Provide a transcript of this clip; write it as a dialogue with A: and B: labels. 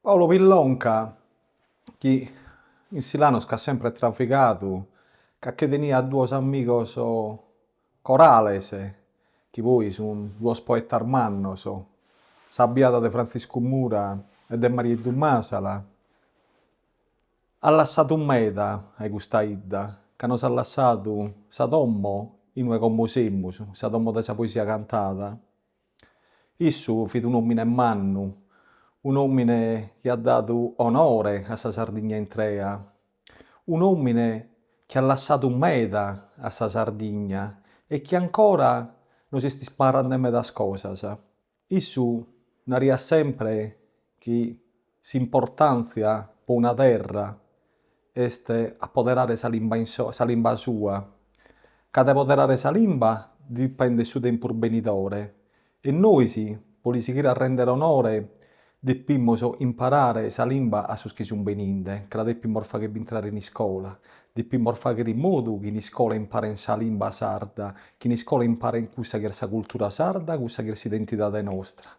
A: Paolo Pillonca, chi in Silanus che ha sempre trafficato, che tenia due amigos corales, che poi sono due poeti armannos, Sabbiata de Francisco Mura e de Maria Masala, ha lasciato un meta a questa idda, che nos ha lasciato sa dommo in noi come semus, sa dommo de sa poesia cantata. Issu fit un uomine mannu, un uomine che ha dato onore a sa Sardegna intrea, un uomine che ha lasciato un meta a sa Sardegna e che ancora non si sta sparando medas cosas. Issu naria sempre che s'importanzia per una terra est apoderare sa limba sua. Cada apoderare sa limba dipende su tempus benidore. E noi, per seguire a rendere onore, dobbiamo imparare sa limba a sus chi sun beninde, che la dobbiamo fare entrare in scuola. Dobbiamo fare in modo che in scuola imparen sa limba sarda, che in scuola imparen cussa che è sa cultura sarda, cussa che è s'identità nostra.